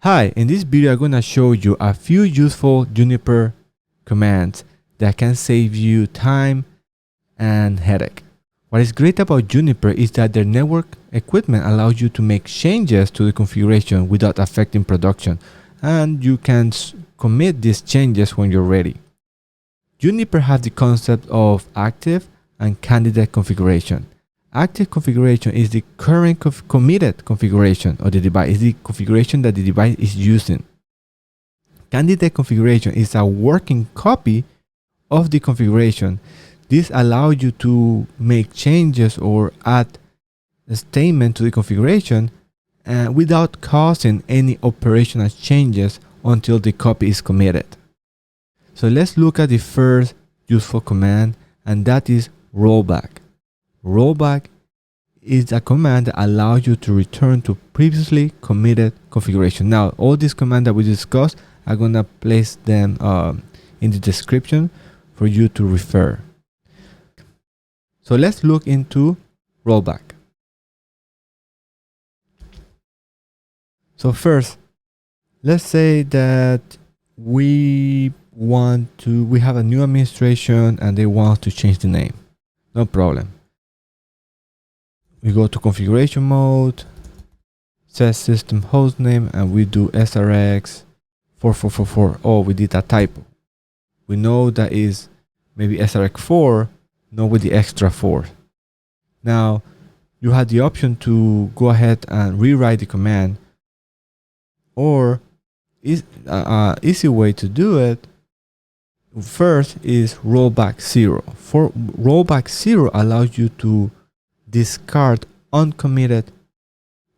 Hi, in this video I'm going to show you a few useful Juniper commands that can save you time and headache. What is great about Juniper is that their network equipment allows you to make changes to the configuration without affecting production, and you can commit these changes when you're ready. Juniper has the concept of active and candidate configuration. Active configuration is the current committed configuration of the device, is the configuration that the device is using. Candidate configuration is a working copy of the configuration. This allows you to make changes or add a statement to the configuration without causing any operational changes until the copy is committed. So let's look at the first useful command, and that is rollback. Rollback is a command that allows you to return to previously committed configuration. Now, all these commands that we discussed, I'm going to place them in the description for you to refer. So let's look into rollback. So first, let's say that we have a new administration and they want to change the name. No problem. We go to configuration mode, set system hostname, and we do SRX 4444. Oh, we did a typo. We know that is maybe SRX 4, not with the extra 4. Now, you have the option to go ahead and rewrite the command, or easy way to do it first is rollback 0. For rollback 0 allows you to discard uncommitted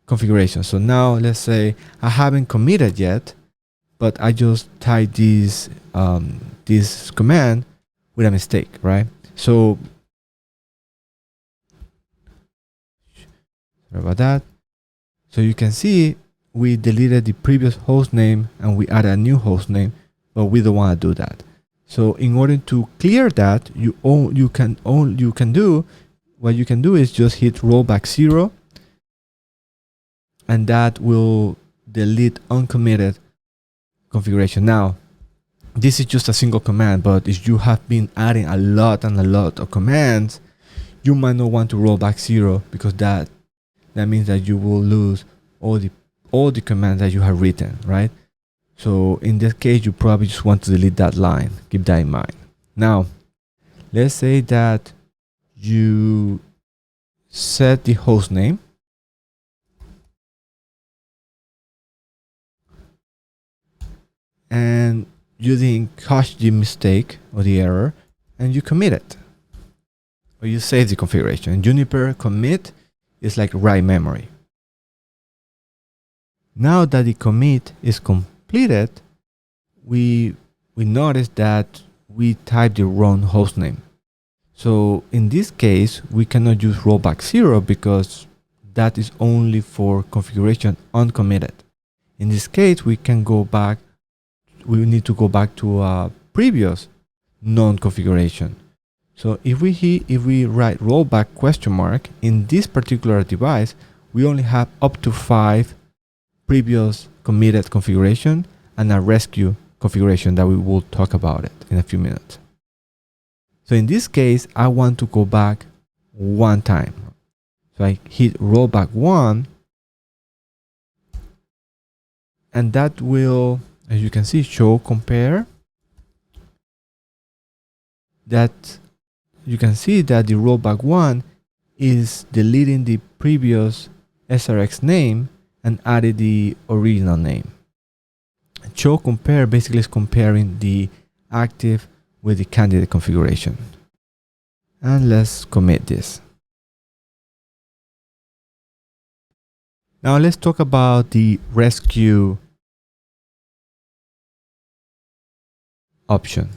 configuration. So now let's say I haven't committed yet, but I just typed this command with a mistake, right? So sorry about that. So you can see we deleted the previous host name and we added a new host name, but we don't want to do that. So in order to clear that, what you can do is just hit rollback 0, and that will delete uncommitted configuration. Now, this is just a single command, but if you have been adding a lot of commands, you might not want to roll back 0, because that means that you will lose all the commands that you have written, right? So in this case, you probably just want to delete that line. Keep that in mind. Now, let's say that you set the host name and you didn't catch the mistake or the error, and you commit it, or you save the configuration. In Juniper, commit is like write memory. Now that the commit is completed, we notice that we typed the wrong host name. So in this case, we cannot use rollback 0 because that is only for configuration uncommitted. In this case, we need to go back to a previous non-configuration. So if we write rollback ? In this particular device, we only have up to 5 previous committed configuration and a rescue configuration that we will talk about it in a few minutes. So in this case, I want to go back one time. So I hit rollback 1, and that will, as you can see, show compare. That you can see that the rollback 1 is deleting the previous SRX name and added the original name. Show compare basically is comparing the active with the candidate configuration. And let's commit this. Now let's talk about the rescue option.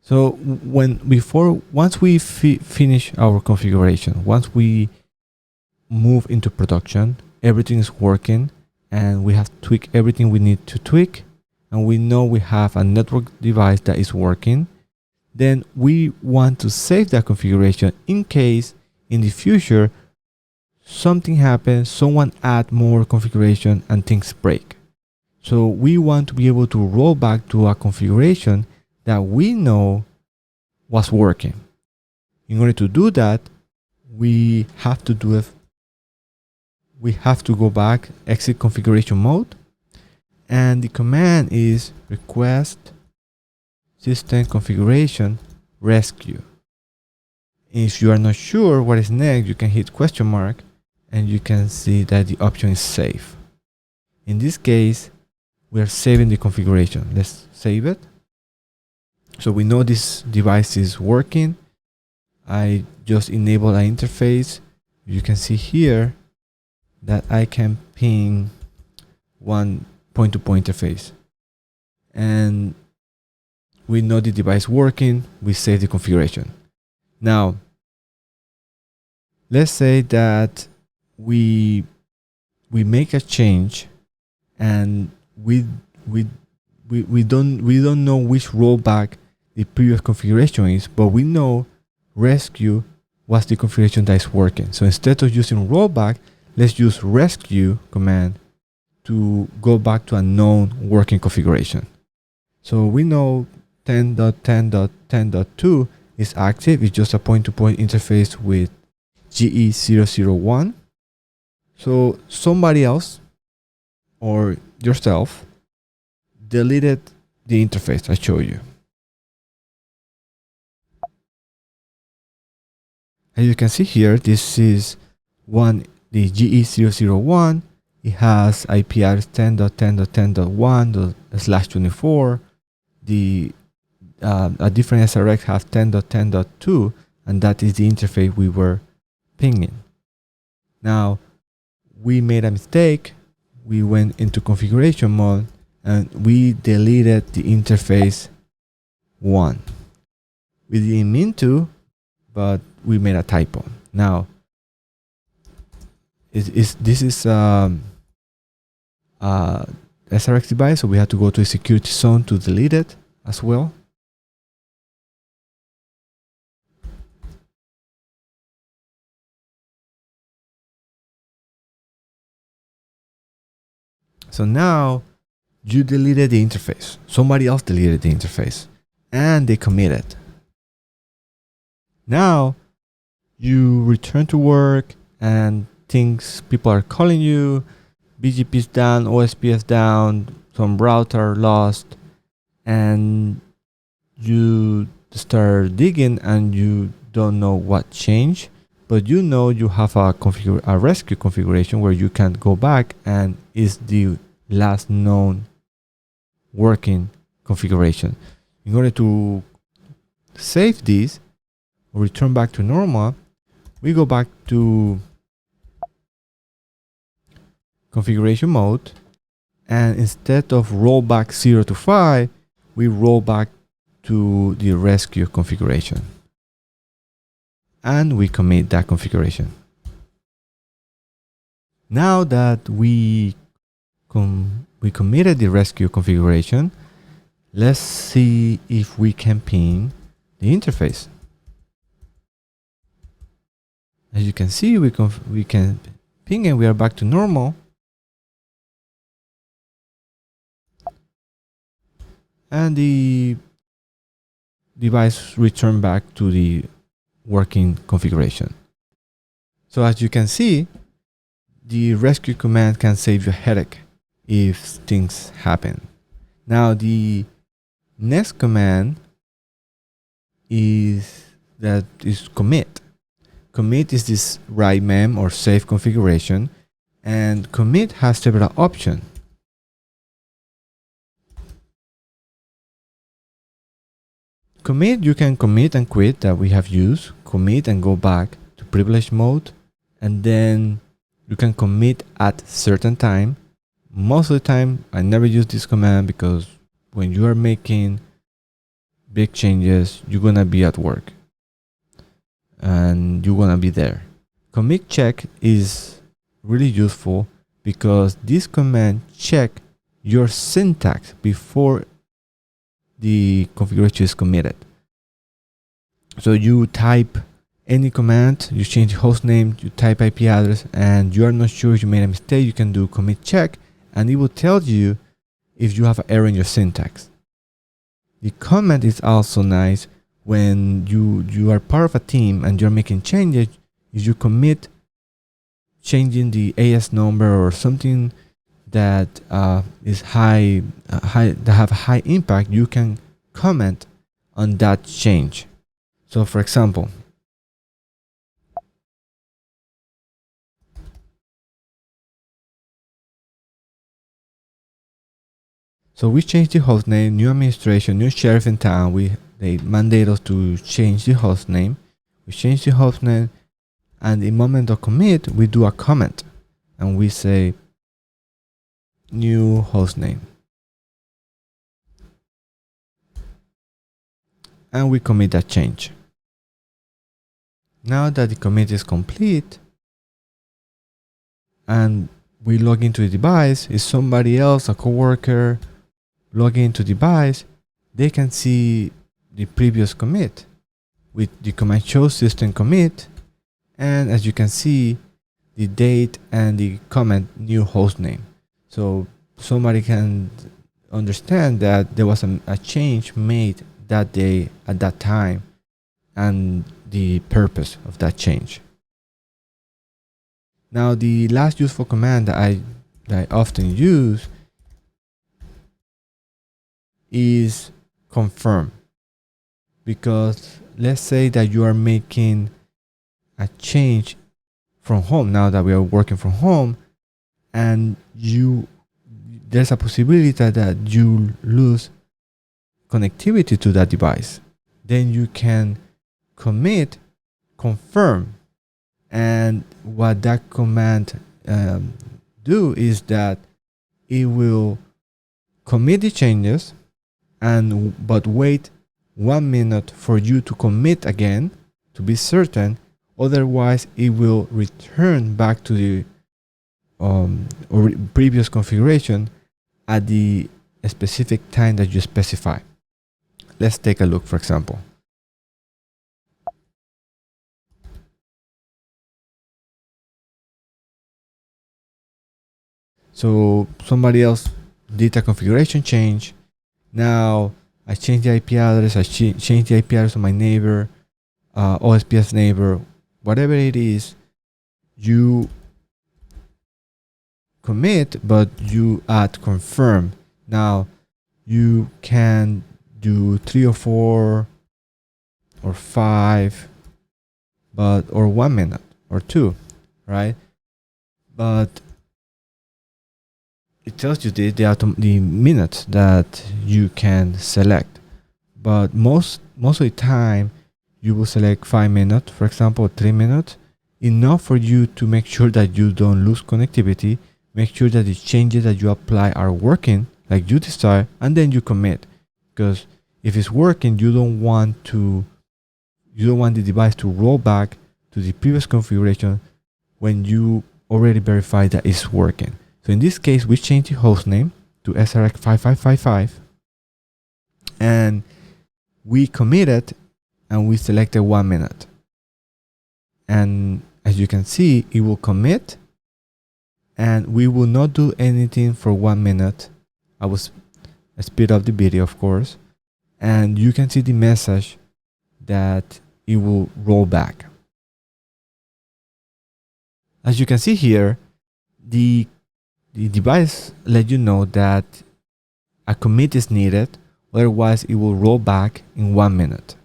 So once we finish our configuration, once we move into production, everything is working and we have tweaked everything we need to tweak, and we know we have a network device that is working, then we want to save that configuration in case in the future something happens, someone add more configuration and things break. So we want to be able to roll back to a configuration that we know was working. In order to do that, we have to go back, exit configuration mode, and the command is request system configuration rescue. If you are not sure what is next, you can hit question mark and you can see that the option is save. In this case, we are saving the configuration. Let's save it. So we know this device is working. I just enabled an interface. You can see here that I can ping one point-to-point interface. And we know the device working. We save the configuration. Now, let's say that we make a change and we don't know which rollback the previous configuration is, but we know rescue was the configuration that is working. So instead of using rollback, let's use rescue command to go back to a known working configuration. So we know 10.10.10.2 is active. It's just a point-to-point interface with GE001. So somebody else or yourself deleted the interface I showed you. As you can see here, this is the GE001. It has IP address 10.10.10.1/24. A different SRX has 10.10.2, and that is the interface we were pinging. Now, we made a mistake. We went into configuration mode and we deleted the interface 1. We didn't mean to, but we made a typo. Now, this is SRX device, so we have to go to the security zone to delete it as well. So now you deleted the interface. Somebody else deleted the interface and they committed. Now you return to work and people are calling you, BGP is down, OSP is down, some router lost, and you start digging and you don't know what changed, but you know you have a rescue configuration where you can go back and is the last known working configuration. In order to save this or return back to normal, we go back to configuration mode, and instead of rollback 0 to 5, we roll back to the rescue configuration and we commit that configuration. Now that we committed the rescue configuration, let's see if we can ping the interface. As you can see, we can ping and we are back to normal. And the device returned back to the working configuration. So as you can see, the rescue command can save you a headache if things happen. Now the next command is commit. Commit is this write mem or save configuration, and commit has several options. Commit, you can commit and quit that we have used. Commit and go back to privilege mode, and then you can commit at certain time. Most of the time, I never use this command because when you are making big changes, you're gonna be at work and you're gonna be there. Commit check is really useful because this command check your syntax before the configuration is committed. So you type any command, you change the host name, you type IP address, and you are not sure if you made a mistake, you can do commit check, and it will tell you if you have an error in your syntax. The comment is also nice when you are part of a team and you're making changes. If you commit changing the AS number or something that is that have a high impact, you can comment on that change. So for example, so we changed the host name, new administration, new sheriff in town. They mandate us to change the host name. We change the host name, and in moment of commit, we do a comment, and we say new host name, and we commit that change. Now that the commit is complete, and we log into the device, if somebody else, a coworker, log into the device, they can see the previous commit with the command show system commit, and as you can see, the date and the comment new host name. So somebody can understand that there was a change made that day at that time and the purpose of that change. Now the last useful command that I often use is confirm, because let's say that you are making a change from home now that we are working from home, and there's a possibility that you lose connectivity to that device. Then you can commit confirm, and what that command do is that it will commit the changes but wait 1 minute for you to commit again to be certain. Otherwise, it will return back to the previous configuration at the specific time that you specify. Let's take a look, for example. So somebody else did a configuration change. Now I changed the IP address, I changed the IP address of my neighbor, OSPF neighbor, whatever it is, you commit, but you add confirm. Now you can do 3 or 4 or 5, or 1 minute or 2, right? But it tells you the minutes that you can select. But most of the time, you will select 5 minutes, for example, 3 minutes, enough for you to make sure that you don't lose connectivity, make sure that the changes that you apply are working like you desire, and then you commit. Because if it's working, you don't want the device to roll back to the previous configuration when you already verified that it's working. So in this case, we changed the host name to SRX 5555, and we committed, and we selected 1 minute. And as you can see, it will commit, and we will not do anything for 1 minute. I will speed up the video, of course, and you can see the message that it will roll back. As you can see here, the device let you know that a commit is needed, otherwise it will roll back in 1 minute.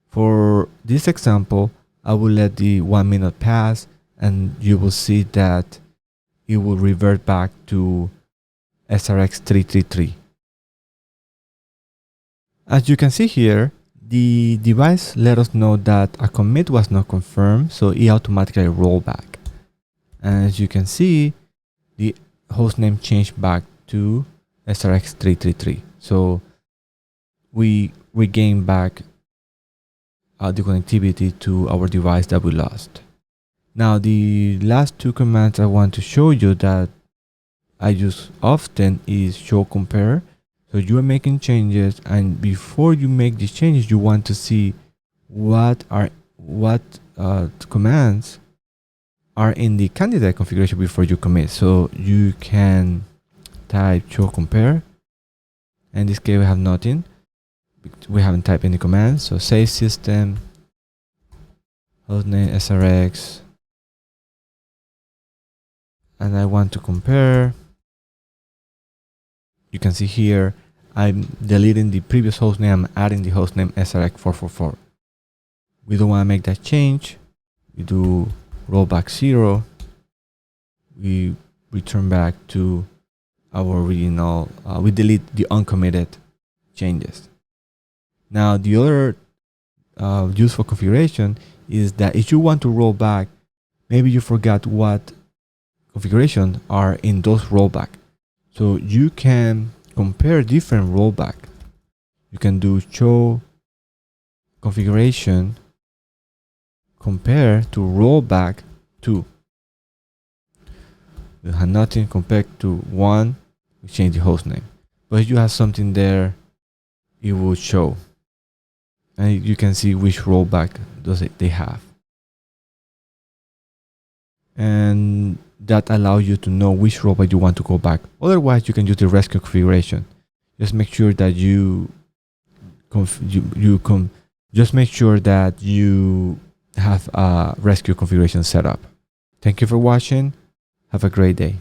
For this example, I will let the 1 minute pass, and you will see that it will revert back to SRX 333. As you can see here, the device let us know that a commit was not confirmed, so it automatically rolled back. And as you can see, the hostname changed back to SRX 333. So we regain back the connectivity to our device that we lost. Now, the last 2 commands I want to show you that I use often is show compare. So you are making changes, and before you make these changes, you want to see what commands are in the candidate configuration before you commit. So you can type show compare. In this case, we have nothing. We haven't typed any commands. So save system, hostname SRX, and I want to compare. You can see here, I'm deleting the previous hostname, I'm adding the hostname SRX444. We don't want to make that change. We do rollback 0. We return back to our original, we delete the uncommitted changes. Now, the other useful configuration is that if you want to roll back, maybe you forgot what configurations are in those rollback. So you can compare different rollback. You can do show configuration compare to rollback 2. We have nothing compared to 1. We change the host name. But if you have something there, it will show. And you can see which rollback they have. And that allows you to know which rollback you want to go back. Otherwise, you can use the rescue configuration. Just make sure that just make sure that you have a rescue configuration set up. Thank you for watching. Have a great day.